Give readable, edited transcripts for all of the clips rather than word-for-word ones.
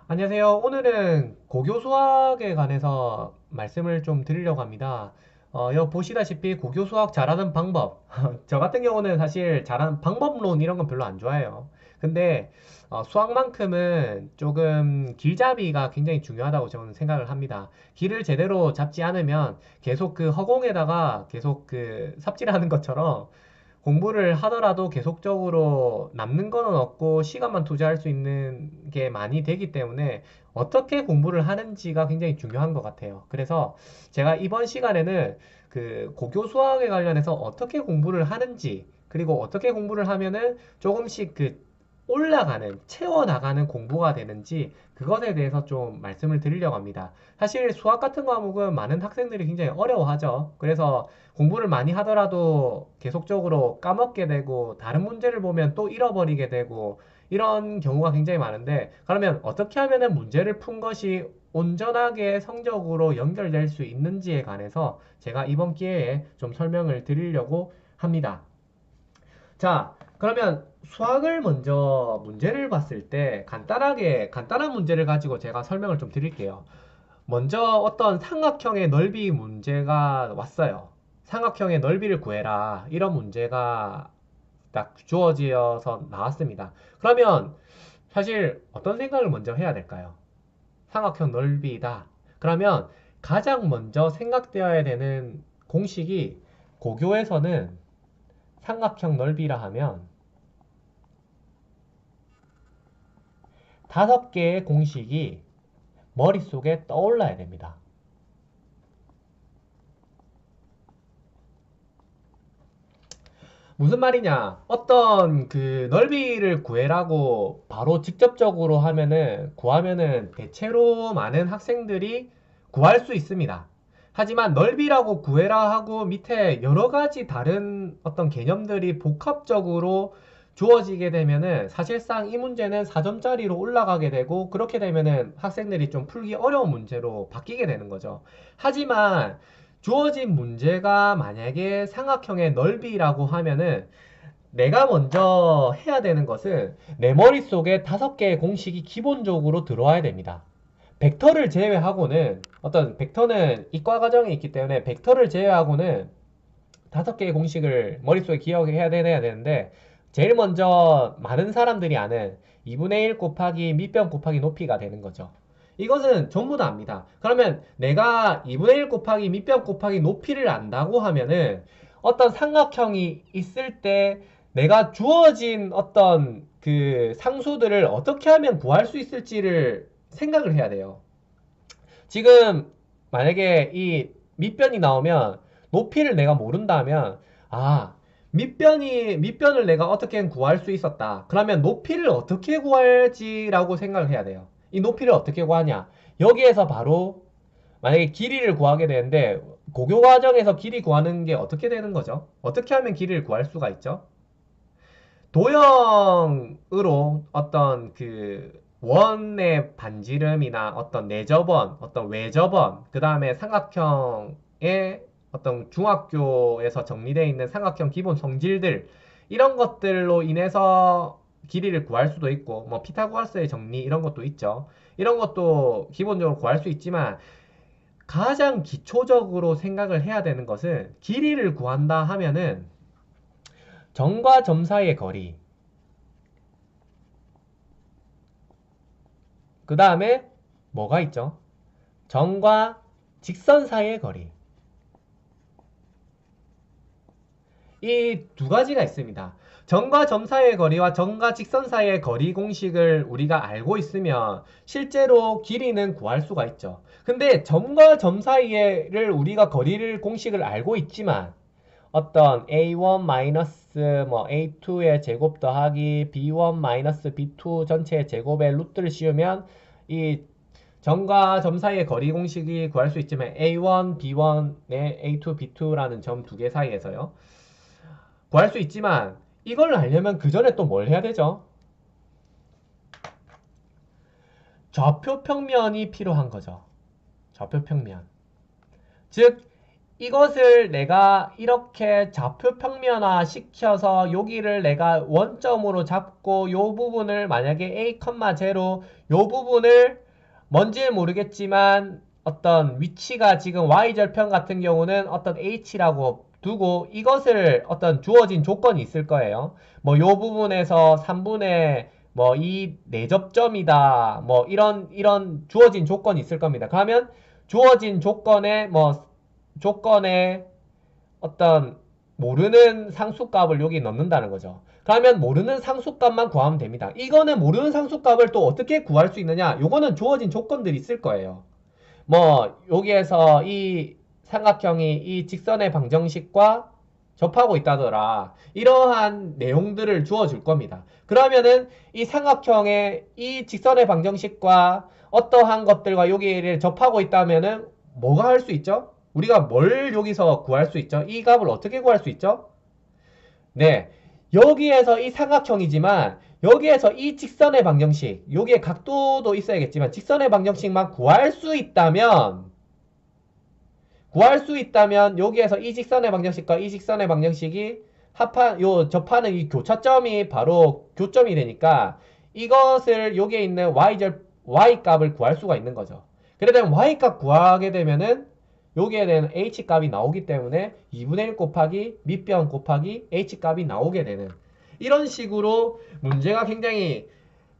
안녕하세요. 오늘은 고교 수학에 관해서 말씀을 좀 드리려고 합니다. 여기 보시다시피 고교 수학 잘하는 방법. 저 같은 경우는 사실 잘하는 방법론 이런 건 별로 안 좋아해요. 근데 수학만큼은 조금 길잡이가 굉장히 중요하다고 저는 생각을 합니다. 길을 제대로 잡지 않으면 계속 그 허공에다가 계속 그 삽질하는 것처럼 공부를 하더라도 계속적으로 남는 거는 없고 시간만 투자할 수 있는 게 많이 되기 때문에 어떻게 공부를 하는지가 굉장히 중요한 것 같아요. 그래서 제가 이번 시간에는 그 고교 수학에 관련해서 어떻게 공부를 하는지, 그리고 어떻게 공부를 하면은 조금씩 그 올라가는, 채워나가는 공부가 되는지 그것에 대해서 좀 말씀을 드리려고 합니다. 사실 수학 같은 과목은 많은 학생들이 굉장히 어려워하죠. 그래서 공부를 많이 하더라도 계속적으로 까먹게 되고 다른 문제를 보면 또 잃어버리게 되고 이런 경우가 굉장히 많은데, 그러면 어떻게 하면 문제를 푼 것이 온전하게 성적으로 연결될 수 있는지에 관해서 제가 이번 기회에 좀 설명을 드리려고 합니다. 자, 그러면 수학을 먼저 문제를 봤을 때 간단한 문제를 가지고 제가 설명을 좀 드릴게요. 먼저 어떤 삼각형의 넓이 문제가 왔어요. 삼각형의 넓이를 구해라. 이런 문제가 딱 주어져서 나왔습니다. 그러면 사실 어떤 생각을 먼저 해야 될까요? 삼각형 넓이다. 그러면 가장 먼저 생각되어야 되는 공식이, 고교에서는 삼각형 넓이라 하면 5개의 공식이 머릿속에 떠올라야 됩니다. 무슨 말이냐? 어떤 그 넓이를 구해라고 바로 직접적으로 구하면은 대체로 많은 학생들이 구할 수 있습니다. 하지만 넓이라고 구해라 하고 밑에 여러 가지 다른 어떤 개념들이 복합적으로 주어지게 되면은 사실상 이 문제는 4점짜리로 올라가게 되고, 그렇게 되면은 학생들이 좀 풀기 어려운 문제로 바뀌게 되는 거죠. 하지만 주어진 문제가 만약에 삼각형의 넓이라고 하면은 내가 먼저 해야 되는 것은 내 머릿속에 5개의 공식이 기본적으로 들어와야 됩니다. 벡터를 제외하고는, 어떤 벡터는 이과 과정에 있기 때문에 벡터를 제외하고는 5개의 공식을 머릿속에 기억해야 되는데, 제일 먼저 많은 사람들이 아는 2분의 1 곱하기 밑변 곱하기 높이가 되는 거죠. 이것은 전부 다 압니다. 그러면 내가 2분의 1 곱하기 밑변 곱하기 높이를 안다고 하면은 어떤 삼각형이 있을 때 내가 주어진 어떤 그 상수들을 어떻게 하면 구할 수 있을지를 생각을 해야 돼요. 지금 만약에 이 밑변이 나오면 높이를 내가 모른다면, 아, 밑변을 내가 어떻게 구할 수 있었다. 그러면 높이를 어떻게 구할지라고 생각을 해야 돼요. 이 높이를 어떻게 구하냐? 여기에서 바로 만약에 길이를 구하게 되는데, 고교 과정에서 길이 구하는 게 어떻게 되는 거죠? 어떻게 하면 길이를 구할 수가 있죠? 도형으로 어떤 그 원의 반지름이나 어떤 내접원, 어떤 외접원, 그 다음에 삼각형의 어떤 중학교에서 정리되어 있는 삼각형 기본 성질들, 이런 것들로 인해서 길이를 구할 수도 있고, 뭐 피타고라스의 정리 이런 것도 있죠. 이런 것도 기본적으로 구할 수 있지만, 가장 기초적으로 생각을 해야 되는 것은, 길이를 구한다 하면은 점과 점 사이의 거리, 그 다음에 뭐가 있죠? 점과 직선 사이의 거리. 이 두 가지가 있습니다. 점과 점 사이의 거리와 점과 직선 사이의 거리 공식을 우리가 알고 있으면 실제로 길이는 구할 수가 있죠. 근데 점과 점 사이를 우리가 거리를 공식을 알고 있지만, 어떤 a1 마이너스 뭐 a2의 제곱 더하기 b1 마이너스 b2 전체의 제곱의 루트를 씌우면 이 점과 점 사이의 거리 공식이 구할 수 있지만, A1, B1의 A2, B2라는 점 두 개 사이에서요. 구할 수 있지만 이걸 알려면 그 전에 또 뭘 해야 되죠? 좌표 평면이 필요한 거죠. 좌표 평면. 즉 이것을 내가 이렇게 좌표 평면화 시켜서 여기를 내가 원점으로 잡고 요 부분을 만약에 a, 0 요 부분을 뭔지 모르겠지만 어떤 위치가 지금 y절편 같은 경우는 어떤 h라고 두고 이것을 어떤 주어진 조건이 있을 거예요. 뭐 요 부분에서 3분의 뭐 이 내접점이다. 뭐 이런 주어진 조건이 있을 겁니다. 그러면 주어진 조건에 어떤 모르는 상수값을 여기 넣는다는 거죠. 그러면 모르는 상수값만 구하면 됩니다. 이거는 모르는 상수값을 또 어떻게 구할 수 있느냐? 요거는 주어진 조건들이 있을 거예요. 뭐 여기에서 이 삼각형이 이 직선의 방정식과 접하고 있다더라. 이러한 내용들을 주어줄 겁니다. 그러면은 이 삼각형의 이 직선의 방정식과 어떠한 것들과 여기를 접하고 있다면은 뭐가 할 수 있죠? 우리가 뭘 여기서 구할 수 있죠? 이 값을 어떻게 구할 수 있죠? 네. 여기에서 이 삼각형이지만 여기에서 이 직선의 방정식, 여기에 각도도 있어야겠지만 직선의 방정식만 구할 수 있다면 여기에서 이 직선의 방정식과 이 직선의 방정식이 접하는 이 교차점이 바로 교점이 되니까 이것을 여기에 있는 y 값을 구할 수가 있는 거죠. 그러면 y 값 구하게 되면은 여기에 대한 h 값이 나오기 때문에 2분의 1 곱하기 밑변 곱하기 h 값이 나오게 되는 이런 식으로 문제가 굉장히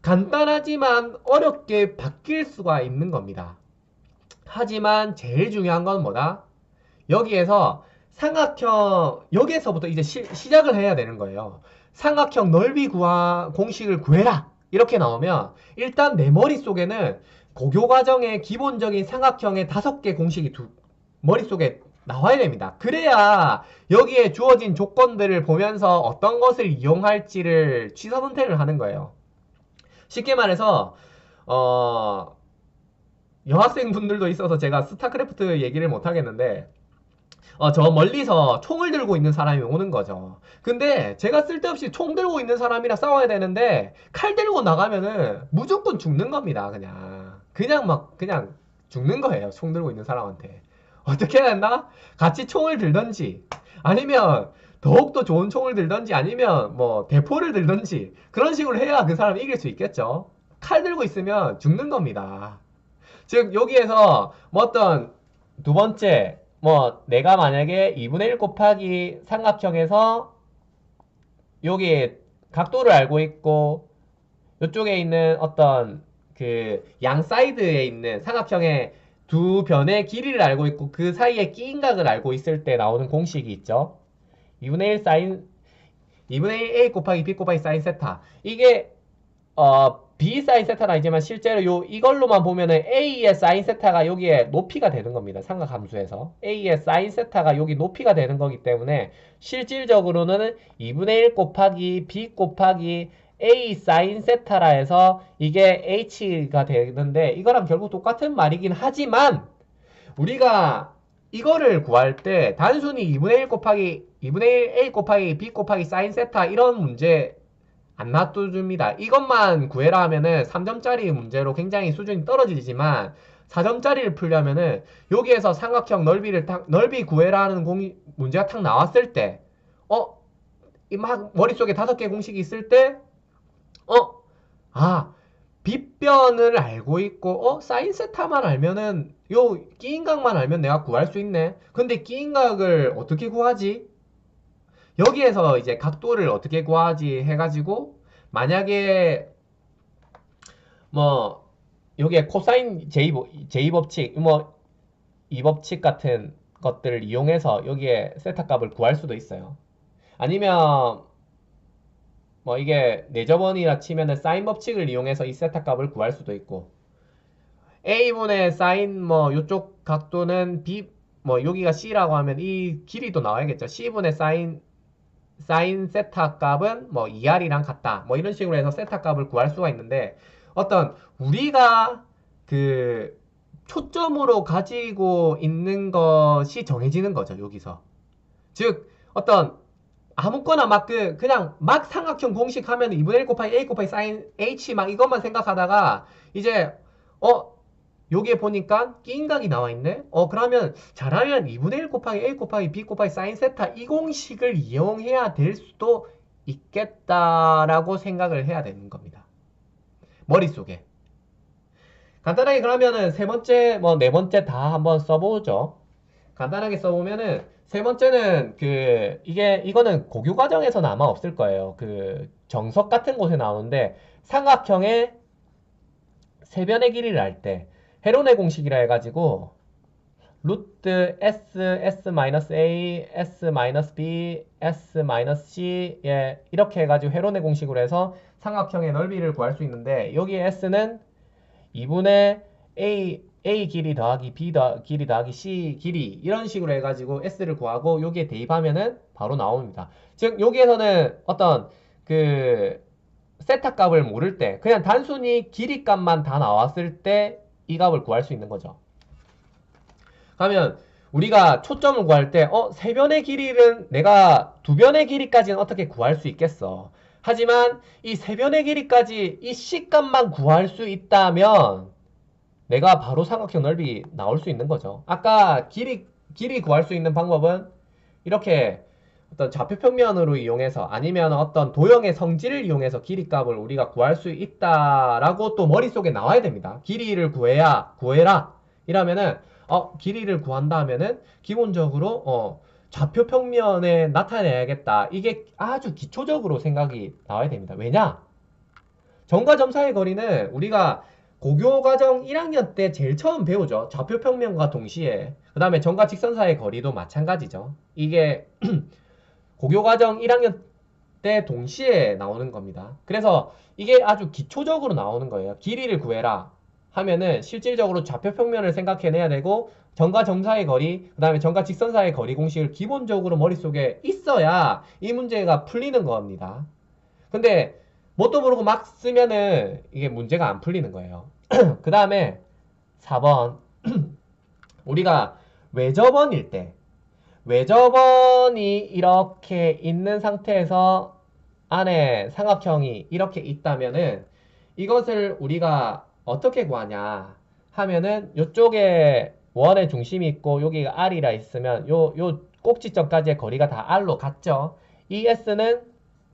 간단하지만 어렵게 바뀔 수가 있는 겁니다. 하지만 제일 중요한 건 뭐다? 여기에서 여기에서부터 이제 시작을 해야 되는 거예요. 삼각형 넓이 공식을 구해라! 이렇게 나오면 일단 내 머릿속에는 고교 과정의 기본적인 삼각형의 5개 공식이 머릿속에 나와야 됩니다. 그래야 여기에 주어진 조건들을 보면서 어떤 것을 이용할지를 취사 선택을 하는 거예요. 쉽게 말해서 여학생분들도 있어서 제가 스타크래프트 얘기를 못 하겠는데 저 멀리서 총을 들고 있는 사람이 오는 거죠. 근데 제가 쓸데없이 총 들고 있는 사람이랑 싸워야 되는데 칼 들고 나가면은 무조건 죽는 겁니다. 그냥 죽는 거예요. 총 들고 있는 사람한테. 어떻게 해야 된다? 같이 총을 들던지 아니면 더욱더 좋은 총을 들던지 아니면 뭐 대포를 들던지 그런 식으로 해야 그 사람이 이길 수 있겠죠. 칼 들고 있으면 죽는 겁니다. 즉 여기에서 뭐 어떤 두 번째 뭐 내가 만약에 2분의 1 곱하기 삼각형에서 여기 각도를 알고 있고 이쪽에 있는 어떤 그 양 사이드에 있는 삼각형의 두 변의 길이를 알고 있고 그 사이에 끼인 각을 알고 있을 때 나오는 공식이 있죠. 2분의 1 사인 2분의 1 a 곱하기 b 곱하기 사인 세타. 이게 b 사인 세타는 아니지만 실제로 이걸로만 보면은 a의 사인 세타가 여기에 높이가 되는 겁니다. 삼각함수에서 a의 사인 세타가 여기 높이가 되는 거기 때문에 실질적으로는 2분의 1 곱하기 b 곱하기 a 사인 세타라 해서 이게 h가 되는데 이거랑 결국 똑같은 말이긴 하지만 우리가 이거를 구할 때 단순히 2분의 1 곱하기 2분의 1 a 곱하기 b 곱하기 사인 세타 이런 문제 안 놔둬줍니다. 이것만 구해라 하면은 3점짜리 문제로 굉장히 수준이 떨어지지만 4점짜리를 풀려면은 여기에서 삼각형 넓이 구해라 하는 문제가 탁 나왔을 때 막 머릿속에 5개 공식이 있을 때 빗변을 알고 있고 사인 세타만 알면은 요 끼인각만 알면 내가 구할 수 있네. 근데 끼인각을 어떻게 구하지? 여기에서 이제 각도를 어떻게 구하지 해가지고 만약에 뭐 여기에 코사인 제2법칙 뭐 이 법칙 같은 것들을 이용해서 여기에 세타 값을 구할 수도 있어요. 아니면 뭐 이게 내접원이라 치면은 사인 법칙을 이용해서 이 세타 값을 구할 수도 있고 a분의 사인 뭐 요쪽 각도는 b 뭐 여기가 c라고 하면 이 길이도 나와야겠죠. c분의 사인 세타 값은 뭐 2r이랑 같다. 뭐 이런 식으로 해서 세타 값을 구할 수가 있는데 어떤 우리가 그 초점으로 가지고 있는 것이 정해지는 거죠. 여기서. 즉 어떤 아무거나 그냥 막 삼각형 공식 하면 2분의 1 곱하기 a 곱하기 사인 h 막 이것만 생각하다가 이제 여기에 보니까 끼인각이 나와 있네. 그러면 잘하면 2분의 1 곱하기 A 곱하기 B 곱하기 사인 세타 이 공식을 이용해야 될 수도 있겠다라고 생각을 해야 되는 겁니다. 머릿속에. 간단하게 그러면은 세 번째, 뭐 네 번째 다 한번 써보죠. 간단하게 써보면은 세 번째는 이거는 고교 과정에서는 아마 없을 거예요. 그 정석 같은 곳에 나오는데 삼각형의 세변의 길이를 알 때 헤론의 공식이라 해가지고 루트 s, s-a, s-b, s-c 예, 이렇게 해가지고 헤론의 공식으로 해서 삼각형의 넓이를 구할 수 있는데 여기에 s는 2분의 a 길이 더하기 b 길이 더하기 c 길이 이런 식으로 해가지고 s를 구하고 여기에 대입하면은 바로 나옵니다. 즉 여기에서는 어떤 그 세타 값을 모를 때 그냥 단순히 길이 값만 다 나왔을 때 이 값을 구할 수 있는 거죠. 그러면 우리가 초점을 구할 때 세 변의 길이는 내가 두 변의 길이까지는 어떻게 구할 수 있겠어. 하지만 이 세 변의 길이까지 이 C값만 구할 수 있다면 내가 바로 삼각형 넓이 나올 수 있는 거죠. 아까 길이 구할 수 있는 방법은 이렇게 어떤 좌표평면으로 이용해서 아니면 어떤 도형의 성질을 이용해서 길이값을 우리가 구할 수 있다라고 또 머릿속에 나와야 됩니다. 길이를 구해라 이러면은 길이를 구한다 하면은 기본적으로 좌표평면에 나타내야겠다. 이게 아주 기초적으로 생각이 나와야 됩니다. 왜냐? 점과 점 사이의 거리는 우리가 고교과정 1학년 때 제일 처음 배우죠. 좌표평면과 동시에. 그 다음에 점과 직선 사이의 거리도 마찬가지죠. 이게 고교과정 1학년 때 동시에 나오는 겁니다. 그래서 이게 아주 기초적으로 나오는 거예요. 길이를 구해라 하면은 실질적으로 좌표평면을 생각해내야 되고 점과 점 사이의 거리, 그 다음에 점과 직선 사이의 거리 공식을 기본적으로 머릿속에 있어야 이 문제가 풀리는 겁니다. 근데 뭣도 모르고 막 쓰면은 이게 문제가 안 풀리는 거예요. 그 다음에 4번 우리가 외접원일 때 외접원이 이렇게 있는 상태에서 안에 삼각형이 이렇게 있다면은 이것을 우리가 어떻게 구하냐 하면은 이쪽에 원의 중심이 있고 여기가 R이라 있으면 요 꼭지점까지의 거리가 다 R로 같죠. 이 S는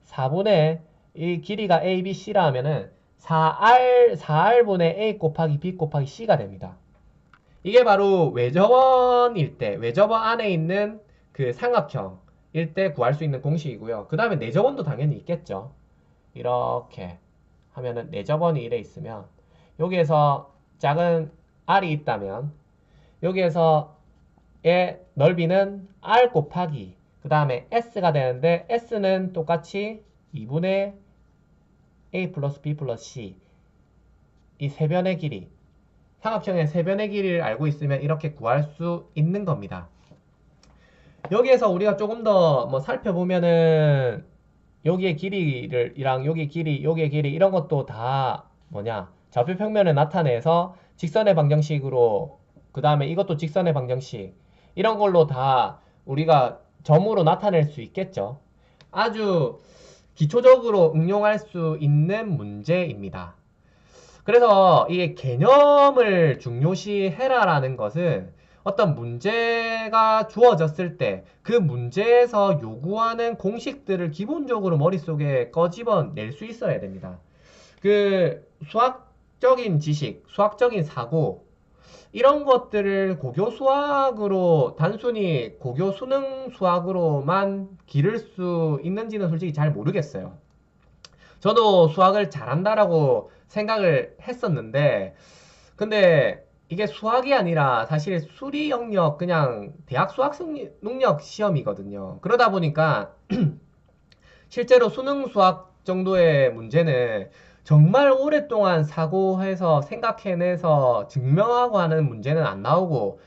4분의 이 길이가 A, B, C라 하면은 4R분의 A 곱하기 B 곱하기 C가 됩니다. 이게 바로 외접원일 때, 외접원 안에 있는 그 삼각형일 때 구할 수 있는 공식이고요. 그 다음에 내접원도 당연히 있겠죠. 이렇게 하면은 내접원이 이래 있으면 여기에서 작은 R이 있다면 여기에서 의 넓이는 R 곱하기 그 다음에 S가 되는데 S는 똑같이 2분의 A 플러스 B 플러스 C 이 세 변의 길이 삼각형의 세 변의 길이를 알고 있으면 이렇게 구할 수 있는 겁니다. 여기에서 우리가 조금 더 뭐 살펴보면은 여기의 길이랑 여기 길이, 여기의 길이 이런 것도 다 뭐냐 좌표 평면을 나타내서 직선의 방정식으로 그 다음에 이것도 직선의 방정식 이런 걸로 다 우리가 점으로 나타낼 수 있겠죠. 아주 기초적으로 응용할 수 있는 문제입니다. 그래서 이게 개념을 중요시해라라는 것은 어떤 문제가 주어졌을 때 그 문제에서 요구하는 공식들을 기본적으로 머릿속에 꺼집어낼 수 있어야 됩니다. 그 수학적인 지식, 수학적인 사고 이런 것들을 고교 수학으로 단순히 고교 수능 수학으로만 기를 수 있는지는 솔직히 잘 모르겠어요. 저도 수학을 잘한다라고 생각을 했었는데 근데 이게 수학이 아니라 사실 수리 영역 그냥 대학 수학 능력 시험이거든요. 그러다 보니까 실제로 수능 수학 정도의 문제는 정말 오랫동안 사고해서 생각해내서 증명하고 하는 문제는 안 나오고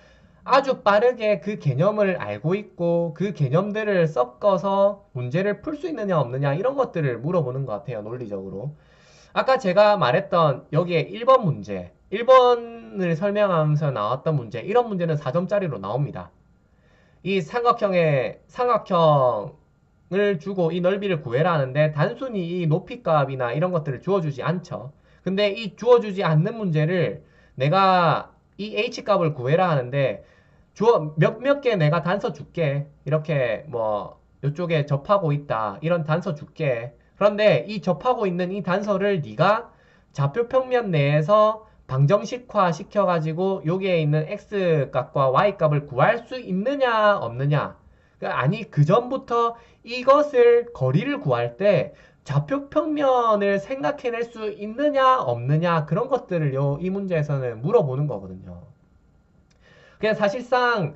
아주 빠르게 그 개념을 알고 있고 그 개념들을 섞어서 문제를 풀 수 있느냐 없느냐 이런 것들을 물어보는 것 같아요. 논리적으로. 아까 제가 말했던 여기에 1번 문제 1번을 설명하면서 나왔던 문제 이런 문제는 4점짜리로 나옵니다. 이 삼각형을 주고 이 넓이를 구해라 하는데 단순히 이 높이값이나 이런 것들을 주어주지 않죠. 근데 이 주어주지 않는 문제를 내가 이 h 값을 구해라 하는데 주어 몇 개 내가 단서 줄게. 이렇게 뭐 이쪽에 접하고 있다. 이런 단서 줄게. 그런데 이 접하고 있는 이 단서를 네가 좌표 평면 내에서 방정식화 시켜가지고 여기에 있는 x 값과 y 값을 구할 수 있느냐 없느냐. 아니 그 전부터 이것을 거리를 구할 때 좌표 평면을 생각해낼 수 있느냐 없느냐 그런 것들을 이 문제에서는 물어보는 거거든요. 그냥 사실상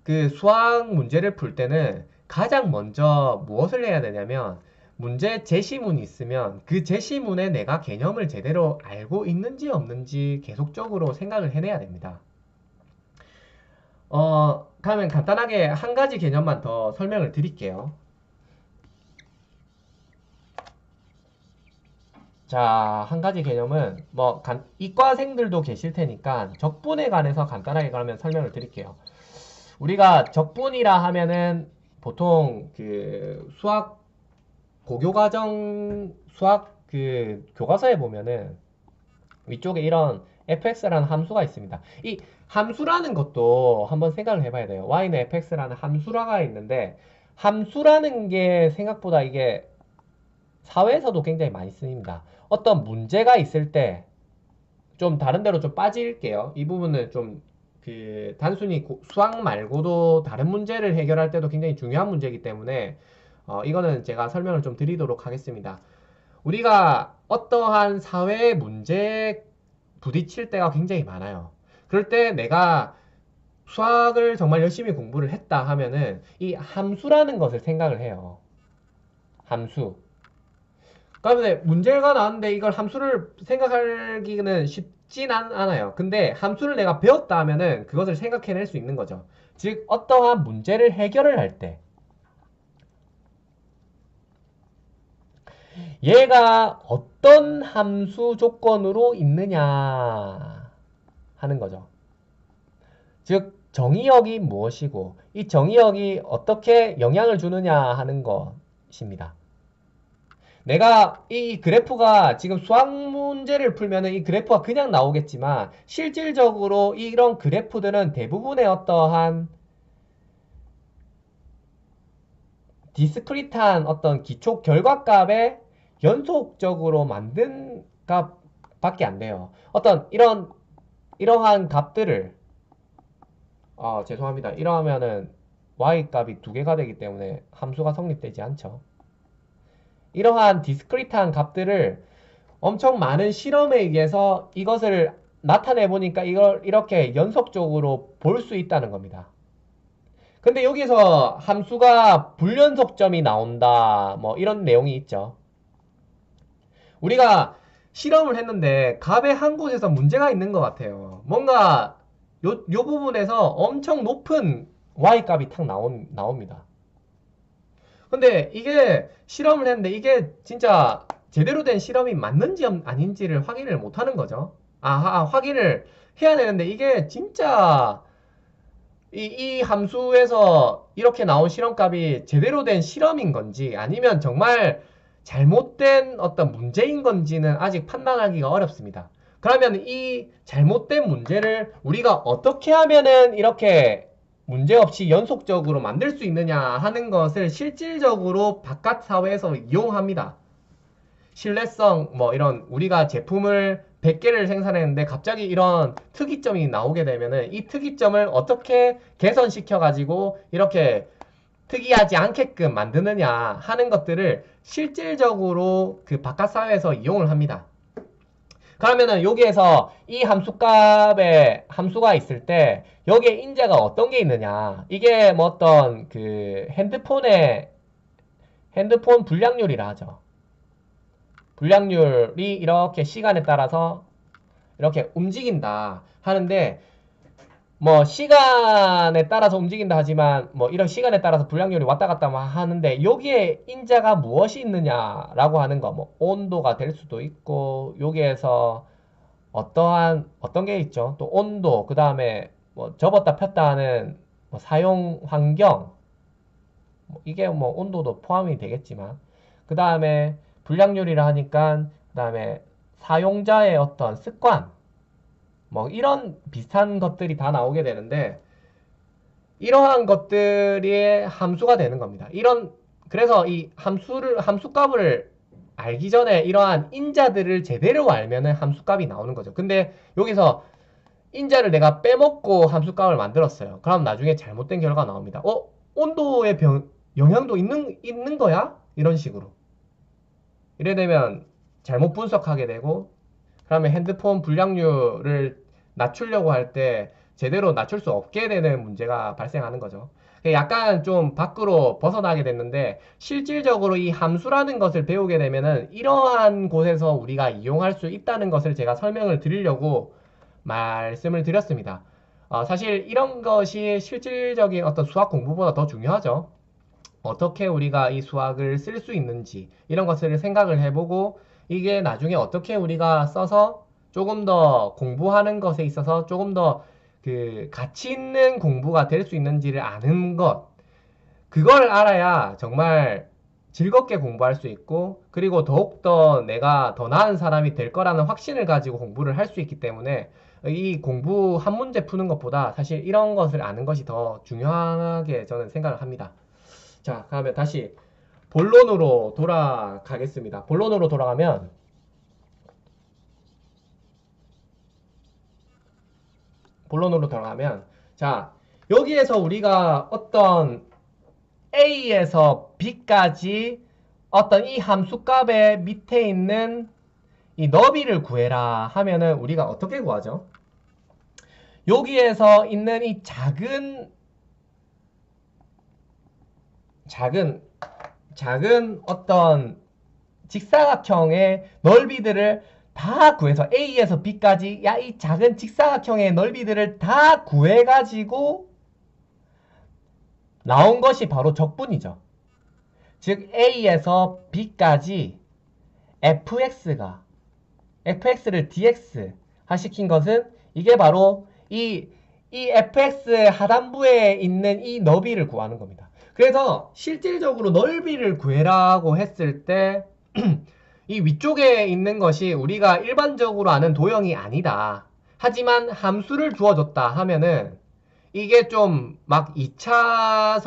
그 수학 문제를 풀 때는 가장 먼저 무엇을 해야 되냐면 문제 제시문이 있으면 그 제시문에 내가 개념을 제대로 알고 있는지 없는지 계속적으로 생각을 해내야 됩니다. 그러면 간단하게 한 가지 개념만 더 설명을 드릴게요. 자, 한 가지 개념은 뭐 이과생들도 계실 테니까 적분에 관해서 간단하게 그러면 설명을 드릴게요. 우리가 적분이라 하면은 보통 그 수학 고교과정 수학 그 교과서에 보면은 위쪽에 이런 fx라는 함수가 있습니다. 이 함수라는 것도 한번 생각을 해봐야 돼요. y는 fx라는 함수라가 있는데 함수라는 게 생각보다 이게 사회에서도 굉장히 많이 쓰입니다. 어떤 문제가 있을 때 좀 다른 데로 좀 빠질게요. 이 부분은 좀 그 단순히 수학 말고도 다른 문제를 해결할 때도 굉장히 중요한 문제이기 때문에 이거는 제가 설명을 좀 드리도록 하겠습니다. 우리가 어떠한 사회 문제에 부딪힐 때가 굉장히 많아요. 그럴 때 내가 수학을 정말 열심히 공부를 했다 하면은 이 함수라는 것을 생각을 해요. 함수. 그런데 문제가 나왔는데 이걸 함수를 생각하기는 쉽진 않아요. 근데 함수를 내가 배웠다 하면은 그것을 생각해낼 수 있는 거죠. 즉 어떠한 문제를 해결을 할 때 얘가 어떤 함수 조건으로 있느냐 하는 거죠. 즉 정의역이 무엇이고 이 정의역이 어떻게 영향을 주느냐 하는 것입니다. 내가 이 그래프가 지금 수학 문제를 풀면은 이 그래프가 그냥 나오겠지만 실질적으로 이런 그래프들은 대부분의 어떠한 디스크리트한 어떤 기초 결과값에 연속적으로 만든 값밖에 안 돼요. 어떤 이러한 값들을 죄송합니다. 이러하면은 y 값이 두 개가 되기 때문에 함수가 성립되지 않죠. 이러한 디스크리트한 값들을 엄청 많은 실험에 의해서 이것을 나타내 보니까 이걸 이렇게 연속적으로 볼 수 있다는 겁니다. 근데 여기서 함수가 불연속점이 나온다 뭐 이런 내용이 있죠. 우리가 실험을 했는데 값의 한 곳에서 문제가 있는 것 같아요. 뭔가 요 부분에서 엄청 높은 y값이 탁 나옵니다. 근데 이게 실험을 했는데 이게 진짜 제대로 된 실험이 맞는지 아닌지를 확인을 못 하는 거죠. 확인을 해야 되는데 이게 진짜 이 함수에서 이렇게 나온 실험값이 제대로 된 실험인 건지 아니면 정말 잘못된 어떤 문제인 건지는 아직 판단하기가 어렵습니다. 그러면 이 잘못된 문제를 우리가 어떻게 하면은 이렇게 문제없이 연속적으로 만들 수 있느냐 하는 것을 실질적으로 바깥 사회에서 이용합니다. 신뢰성 뭐 이런 우리가 제품을 100개를 생산했는데 갑자기 이런 특이점이 나오게 되면은 이 특이점을 어떻게 개선시켜 가지고 이렇게 특이하지 않게끔 만드느냐 하는 것들을 실질적으로 그 바깥 사회에서 이용을 합니다. 그러면은 여기에서 이 함수값에 함수가 있을 때 여기에 인자가 어떤 게 있느냐 이게 뭐 어떤 그 핸드폰 불량률이라 하죠. 불량률이 이렇게 시간에 따라서 이렇게 움직인다 하는데 뭐 시간에 따라서 움직인다 하지만 뭐 이런 시간에 따라서 불량률이 왔다 갔다 하는데 여기에 인자가 무엇이 있느냐라고 하는 거 뭐 온도가 될 수도 있고 여기에서 어떤 게 있죠? 또 온도 그 다음에 뭐 접었다 폈다 하는 뭐 사용 환경 뭐 이게 뭐 온도도 포함이 되겠지만 그 다음에 불량률이라 하니까 그 다음에 사용자의 어떤 습관 뭐 이런 비슷한 것들이 다 나오게 되는데 이러한 것들이 함수가 되는 겁니다. 그래서 이 함수값을 알기 전에 이러한 인자들을 제대로 알면은 함수값이 나오는 거죠. 근데 여기서 인자를 내가 빼먹고 함수값을 만들었어요. 그럼 나중에 잘못된 결과가 나옵니다. 온도의 영향도 있는 거야? 이런 식으로. 이래 되면 잘못 분석하게 되고, 그러면 핸드폰 불량률을 낮추려고 할 때 제대로 낮출 수 없게 되는 문제가 발생하는 거죠. 약간 좀 밖으로 벗어나게 됐는데, 실질적으로 이 함수라는 것을 배우게 되면은 이러한 곳에서 우리가 이용할 수 있다는 것을 제가 설명을 드리려고 말씀을 드렸습니다. 사실 이런 것이 실질적인 어떤 수학 공부보다 더 중요하죠. 어떻게 우리가 이 수학을 쓸 수 있는지 이런 것을 생각을 해보고 이게 나중에 어떻게 우리가 써서 조금 더 공부하는 것에 있어서 조금 더 그 가치 있는 공부가 될 수 있는지를 아는 것, 그걸 알아야 정말 즐겁게 공부할 수 있고, 그리고 더욱더 내가 더 나은 사람이 될 거라는 확신을 가지고 공부를 할 수 있기 때문에 이 공부 한 문제 푸는 것보다 사실 이런 것을 아는 것이 더 중요하게 저는 생각을 합니다. 자, 그러면 다시 본론으로 돌아가겠습니다. 본론으로 돌아가면, 자, 여기에서 우리가 어떤 A에서 B까지 어떤 이 함수값의 밑에 있는 이 너비를 구해라 하면은 우리가 어떻게 구하죠? 여기에서 있는 이 작은 어떤 직사각형의 넓이들을 다 구해서 A에서 B까지 이 작은 직사각형의 넓이들을 다 구해가지고 나온 것이 바로 적분이죠. 즉 A에서 B까지 fx를 dx화 시킨 것은 이게 바로 이 fx 하단부에 있는 이 너비를 구하는 겁니다. 그래서 실질적으로 넓이를 구해라고 했을 때 이 위쪽에 있는 것이 우리가 일반적으로 아는 도형이 아니다. 하지만 함수를 주어줬다 하면은 이게 좀 막 2차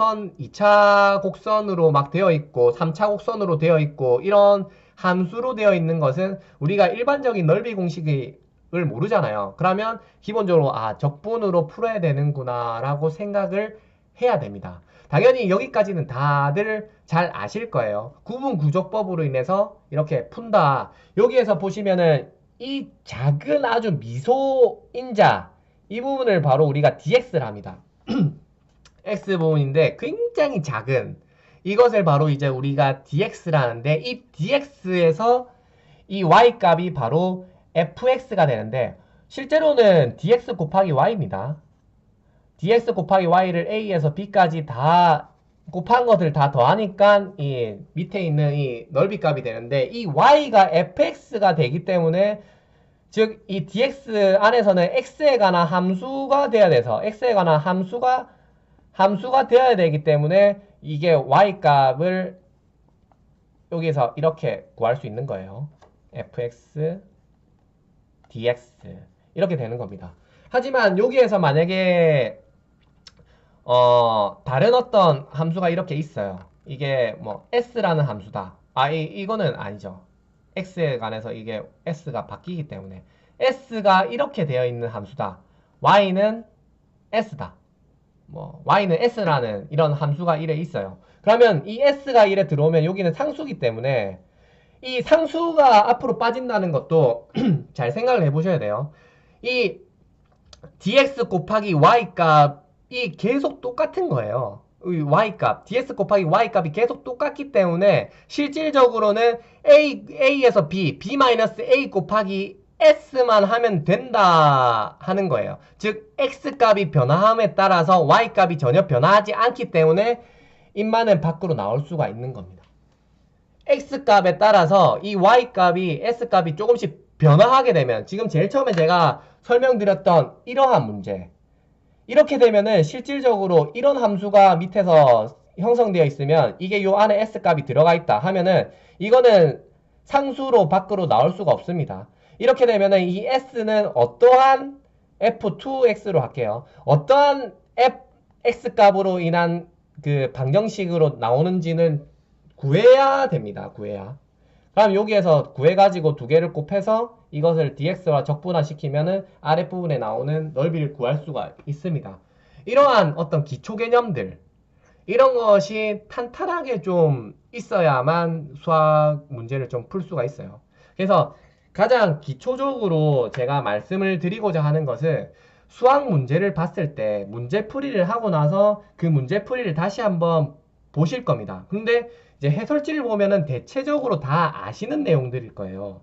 곡선으로 막 되어 있고 3차 곡선으로 되어 있고 이런 함수로 되어 있는 것은 우리가 일반적인 넓이 공식을 모르잖아요. 그러면 기본적으로 적분으로 풀어야 되는구나 라고 생각을 해야 됩니다. 당연히 여기까지는 다들 잘 아실 거예요. 구분구조법으로 인해서 이렇게 푼다. 여기에서 보시면은 이 작은 아주 미소인자 이 부분을 바로 우리가 dx를 합니다. x 부분인데 굉장히 작은 이것을 바로 이제 우리가 dx라는데 이 dx에서 이 y 값이 바로 fx가 되는데 실제로는 dx 곱하기 y입니다. dx 곱하기 y를 a에서 b까지 다 곱한 것을 다 더하니까 이 밑에 있는 이 넓이 값이 되는데 이 y가 fx가 되기 때문에 즉 이 dx 안에서는 x에 관한 함수가 돼야 돼서 x에 관한 함수가 되어야 되기 때문에 이게 y 값을 여기서 이렇게 구할 수 있는 거예요. fx dx 이렇게 되는 겁니다. 하지만 여기에서 만약에 다른 어떤 함수가 이렇게 있어요. 이게 뭐 s라는 함수다. 이거는 아니죠. x에 관해서 이게 s가 바뀌기 때문에 s가 이렇게 되어 있는 함수다. y는 s다. 뭐 y는 s라는 이런 함수가 이래 있어요. 그러면 이 s가 이래 들어오면 여기는 상수기 때문에 이 상수가 앞으로 빠진다는 것도 잘 생각을 해보셔야 돼요. 이 dx 곱하기 y 값이 계속 똑같은 거예요. y값, ds 곱하기 y값이 계속 똑같기 때문에 실질적으로는 a에서 b-a 곱하기 s만 하면 된다 하는 거예요. 즉 x값이 변화함에 따라서 y값이 전혀 변화하지 않기 때문에 인마는 밖으로 나올 수가 있는 겁니다. x값에 따라서 이 y값이 s값이 조금씩 변화하게 되면 지금 제일 처음에 제가 설명드렸던 이러한 문제 이렇게 되면은 실질적으로 이런 함수가 밑에서 형성되어 있으면 이게 요 안에 s값이 들어가 있다 하면은 이거는 상수로 밖으로 나올 수가 없습니다. 이렇게 되면은 이 s는 어떠한 f2x로 할게요. 어떠한 x 값으로 인한 그 방정식으로 나오는지는 구해야 됩니다. 구해야. 그럼 여기에서 구해가지고 두 개를 곱해서 이것을 dx와 적분화시키면은 아랫부분에 나오는 넓이를 구할 수가 있습니다. 이러한 어떤 기초 개념들, 이런 것이 탄탄하게 좀 있어야만 수학 문제를 좀 풀 수가 있어요. 그래서 가장 기초적으로 제가 말씀을 드리고자 하는 것은 수학 문제를 봤을 때 문제풀이를 하고 나서 그 문제풀이를 다시 한번 보실 겁니다. 근데 이제 해설지를 보면은 대체적으로 다 아시는 내용들일 거예요.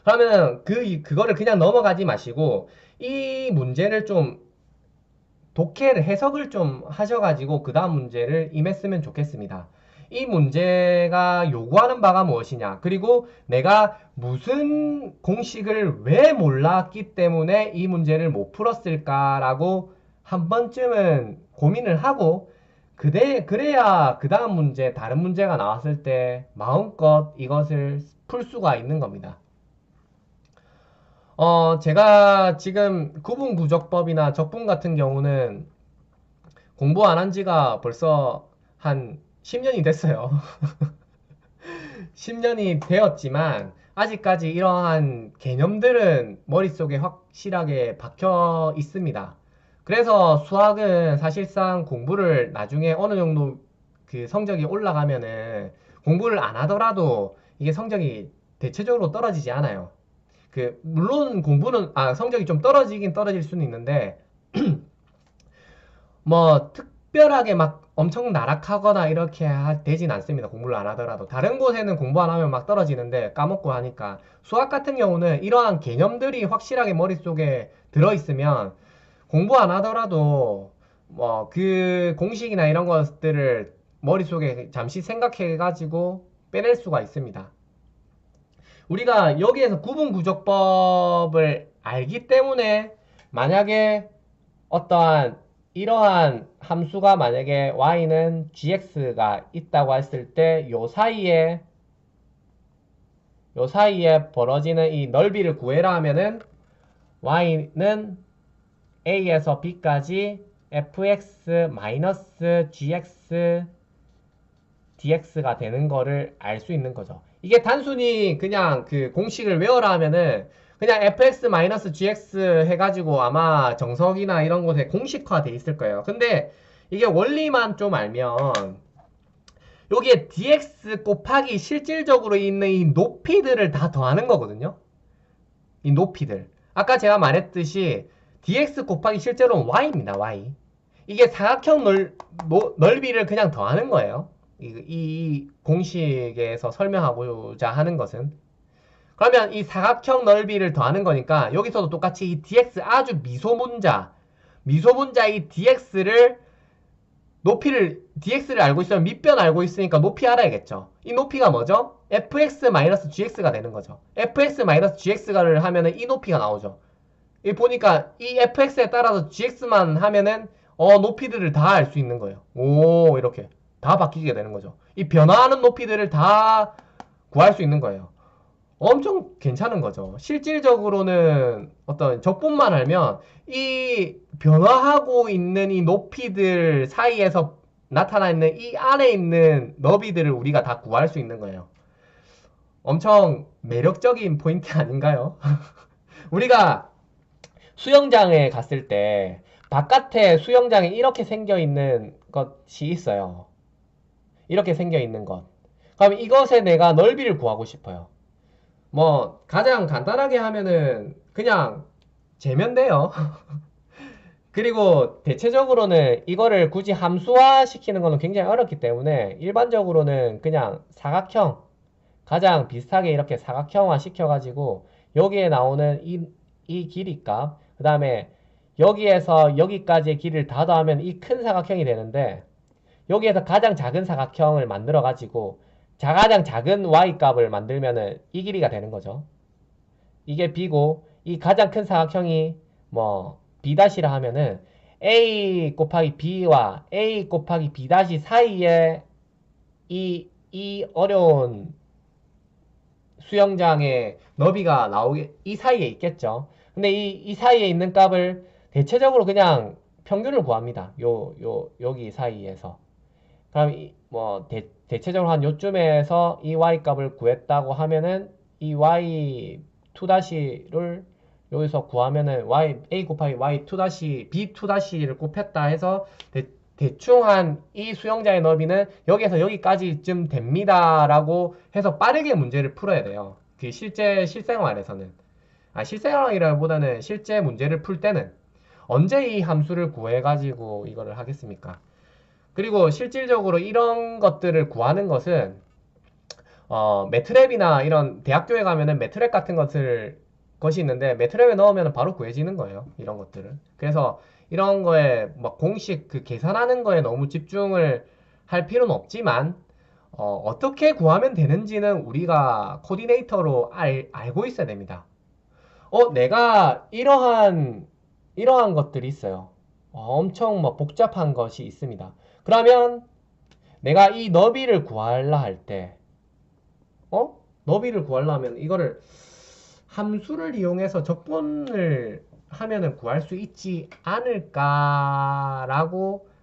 그러면 그거를 그냥 넘어가지 마시고 이 문제를 좀 독해를 해석을 좀 하셔가지고 그 다음 문제를 임했으면 좋겠습니다. 이 문제가 요구하는 바가 무엇이냐, 그리고 내가 무슨 공식을 왜 몰랐기 때문에 이 문제를 못 풀었을까라고 한 번쯤은 고민을 하고 그래야 그 다음 문제, 다른 문제가 나왔을 때 마음껏 이것을 풀 수가 있는 겁니다. 제가 지금 구분구적법이나 적분 같은 경우는 공부 안 한 지가 벌써 한 10년이 됐어요. 10년이 되었지만 아직까지 이러한 개념들은 머릿속에 확실하게 박혀 있습니다. 그래서 수학은 사실상 공부를 나중에 어느 정도 그 성적이 올라가면은 공부를 안 하더라도 이게 성적이 대체적으로 떨어지지 않아요. 물론 공부는 성적이 좀 떨어지긴 떨어질 수는 있는데 뭐 특별하게 막 엄청 나락하거나 이렇게 되진 않습니다. 공부를 안 하더라도. 다른 곳에는 공부 안 하면 막 떨어지는데 까먹고 하니까. 수학 같은 경우는 이러한 개념들이 확실하게 머릿속에 들어있으면 공부 안 하더라도 뭐 그 공식이나 이런 것들을 머릿속에 잠시 생각해가지고 빼낼 수가 있습니다. 우리가 여기에서 구분구적법을 알기 때문에 만약에 어떠한 이러한 함수가 만약에 y는 gx가 있다고 했을 때 요 사이에 벌어지는 이 넓이를 구해라 하면은 y는 a에서 b까지 fx-gx dx가 되는 거를 알 수 있는 거죠. 이게 단순히 그냥 그 공식을 외워라 하면은 그냥 fx-gx 해가지고 아마 정석이나 이런 곳에 공식화 돼 있을 거예요. 근데 이게 원리만 좀 알면 여기에 dx 곱하기 실질적으로 있는 이 높이들을 다 더하는 거거든요. 이 높이들. 아까 제가 말했듯이 dx 곱하기 실제로는 y입니다. y. 이게 사각형 넓이를 그냥 더하는 거예요. 이 공식에서 설명하고자 하는 것은. 그러면 이 사각형 넓이를 더하는 거니까 여기서도 똑같이 이 dx 아주 미소문자 이 dx를 알고 있으면 밑변 알고 있으니까 높이 알아야겠죠. 이 높이가 뭐죠? fx-gx가 되는 거죠. fx-gx를 하면은 이 높이가 나오죠. 이 보니까 이 fx에 따라서 gx만 하면은 높이들을 다 알 수 있는 거예요. 오, 이렇게 다 바뀌게 되는 거죠. 이 변화하는 높이들을 다 구할 수 있는 거예요. 엄청 괜찮은 거죠. 실질적으로는 어떤 적분만 알면 이 변화하고 있는 이 높이들 사이에서 나타나 있는 이 안에 있는 너비들을 우리가 다 구할 수 있는 거예요. 엄청 매력적인 포인트 아닌가요? 우리가 수영장에 갔을 때 바깥에 수영장에 이렇게 생겨 있는 것이 있어요. 이렇게 생겨 있는 것. 그럼 이것에 내가 넓이를 구하고 싶어요. 뭐 가장 간단하게 하면은 그냥 재면 돼요. 그리고 대체적으로는 이거를 굳이 함수화 시키는 거는 굉장히 어렵기 때문에 일반적으로는 그냥 사각형, 가장 비슷하게 이렇게 사각형화 시켜가지고 여기에 나오는 이 길이 값, 그 다음에 여기에서 여기까지의 길이를 다 더하면 이 큰 사각형이 되는데 여기에서 가장 작은 사각형을 만들어가지고 가장 작은 y 값을 만들면은 이 길이가 되는 거죠. 이게 b고 이 가장 큰 사각형이 뭐 b''라 하면은 a 곱하기 b와 a 곱하기 b' 사이에 이 어려운 수영장의 너비가 나오게 이 사이에 있겠죠. 근데 이 사이에 있는 값을 대체적으로 그냥 평균을 구합니다. 여기 사이에서. 그럼 뭐 대체적으로 한 요쯤에서 이 y 값을 구했다고 하면은 이 y 2-를 여기서 구하면은 a 곱하기 y 2- b 2-를 곱했다 해서 대충 한 이 수영자의 너비는 여기에서 여기까지쯤 됩니다라고 해서 빠르게 문제를 풀어야 돼요. 그 실생활에서는. 실생활이라기보다는 실제 문제를 풀 때는 언제 이 함수를 구해가지고 이거를 하겠습니까? 그리고 실질적으로 이런 것들을 구하는 것은 매트랩이나 이런 대학교에 가면은 매트랩 같은 것이 있는데 매트랩에 넣으면 바로 구해지는 거예요. 이런 것들은. 그래서 이런 거에 막 공식 그 계산하는 거에 너무 집중을 할 필요는 없지만 어떻게 구하면 되는지는 우리가 코디네이터로 알고 있어야 됩니다. 내가 이러한 것들이 있어요. 엄청 뭐 복잡한 것이 있습니다. 그러면 내가 이 너비를 구하려 할 때, 너비를 구하려면 이거를 함수를 이용해서 적분을 하면은 구할 수 있지 않을까라고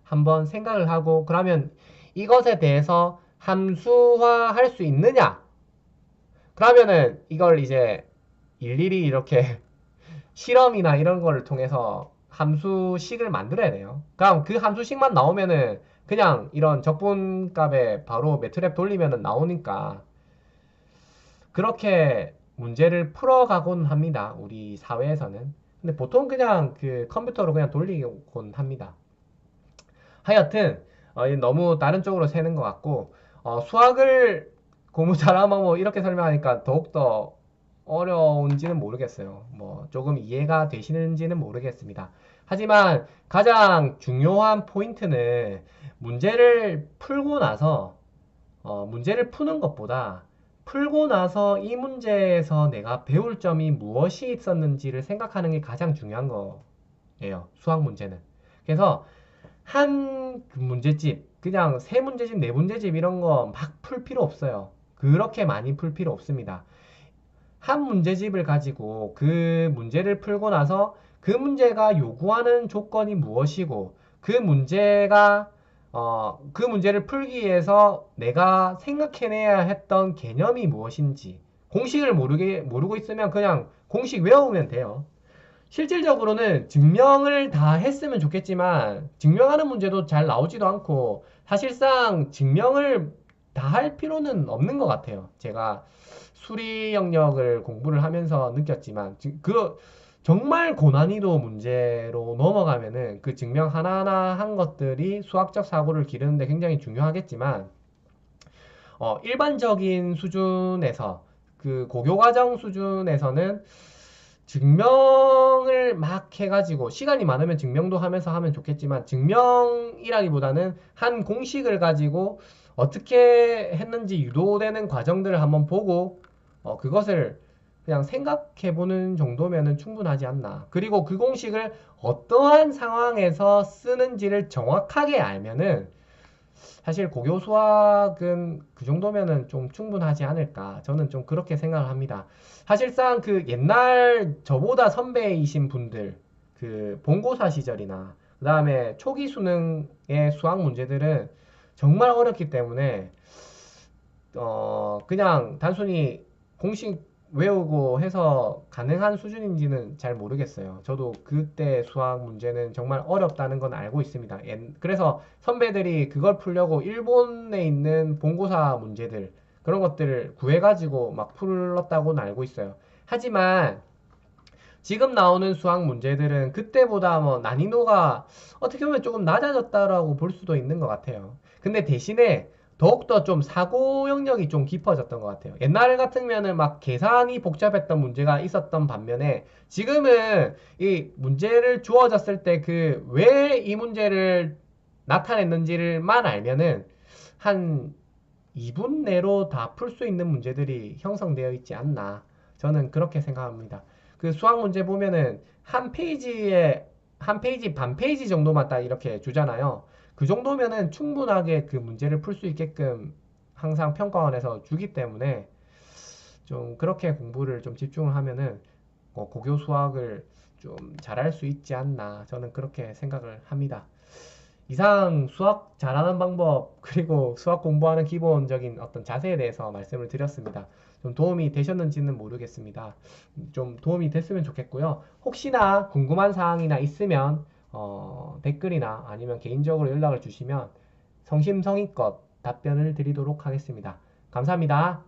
한번 생각을 하고, 그러면 이것에 대해서 함수화할 수 있느냐? 그러면은 이걸 이제 일일이 이렇게 실험이나 이런 거를 통해서 함수식을 만들어야 돼요. 그럼 그 함수식만 나오면은 그냥 이런 적분값에 바로 매트랩 돌리면은 나오니까 그렇게 문제를 풀어가곤 합니다. 우리 사회에서는. 근데 보통 그냥 그 컴퓨터로 그냥 돌리곤 합니다. 하여튼 너무 다른 쪽으로 새는 것 같고 수학을 공부 잘하면 뭐 이렇게 설명하니까 더욱더 어려운지는 모르겠어요. 뭐 조금 이해가 되시는지는 모르겠습니다. 하지만 가장 중요한 포인트는 문제를 풀고 나서 문제를 푸는 것보다 풀고 나서 이 문제에서 내가 배울 점이 무엇이 있었는지를 생각하는 게 가장 중요한 거예요. 수학 문제는. 그래서 한 문제집, 그냥 세 문제집, 네 문제집 이런 거 막 풀 필요 없어요. 그렇게 많이 풀 필요 없습니다. 한 문제집을 가지고 그 문제를 풀고 나서 그 문제가 요구하는 조건이 무엇이고 그 문제를 풀기 위해서 내가 생각해내야 했던 개념이 무엇인지 공식을 모르고 있으면 그냥 공식 외우면 돼요. 실질적으로는 증명을 다 했으면 좋겠지만 증명하는 문제도 잘 나오지도 않고 사실상 증명을 다 할 필요는 없는 것 같아요. 제가 수리 영역을 공부를 하면서 느꼈지만 정말 고난이도 문제로 넘어가면은 그 증명 하나하나 한 것들이 수학적 사고를 기르는데 굉장히 중요하겠지만 일반적인 수준에서 그 고교과정 수준에서는 증명을 막 해가지고 시간이 많으면 증명도 하면서 하면 좋겠지만 증명이라기보다는 한 공식을 가지고 어떻게 했는지 유도되는 과정들을 한번 보고 그것을 그냥 생각해보는 정도면은 충분하지 않나. 그리고 그 공식을 어떠한 상황에서 쓰는지를 정확하게 알면은 사실 고교 수학은 그 정도면은 좀 충분하지 않을까. 저는 좀 그렇게 생각을 합니다. 사실상 그 옛날 저보다 선배이신 분들, 그 본고사 시절이나 그 다음에 초기 수능의 수학 문제들은 정말 어렵기 때문에 그냥 단순히 공식 외우고 해서 가능한 수준인지는 잘 모르겠어요. 저도 그때 수학 문제는 정말 어렵다는 건 알고 있습니다. 그래서 선배들이 그걸 풀려고 일본에 있는 본고사 문제들 그런 것들을 구해가지고 막 풀었다고는 알고 있어요. 하지만 지금 나오는 수학 문제들은 그때보다 뭐 난이도가 어떻게 보면 조금 낮아졌다라고 볼 수도 있는 것 같아요. 근데 대신에 더욱더 좀 사고 영역이 좀 깊어졌던 것 같아요. 옛날 같으면은 막 계산이 복잡했던 문제가 있었던 반면에 지금은 이 문제를 주어졌을 때 그 왜 이 문제를 나타냈는지를만 알면은 한 2분 내로 다 풀 수 있는 문제들이 형성되어 있지 않나. 저는 그렇게 생각합니다. 그 수학 문제 보면은 한 페이지, 반 페이지 정도만 딱 이렇게 주잖아요. 그 정도면은 충분하게 그 문제를 풀 수 있게끔 항상 평가원에서 주기 때문에 좀 그렇게 공부를 좀 집중을 하면은 고교 수학을 좀 잘할 수 있지 않나 저는 그렇게 생각을 합니다. 이상 수학 잘하는 방법 그리고 수학 공부하는 기본적인 어떤 자세에 대해서 말씀을 드렸습니다. 좀 도움이 되셨는지는 모르겠습니다. 좀 도움이 됐으면 좋겠고요. 혹시나 궁금한 사항이나 있으면 댓글이나 아니면 개인적으로 연락을 주시면 성심성의껏 답변을 드리도록 하겠습니다. 감사합니다.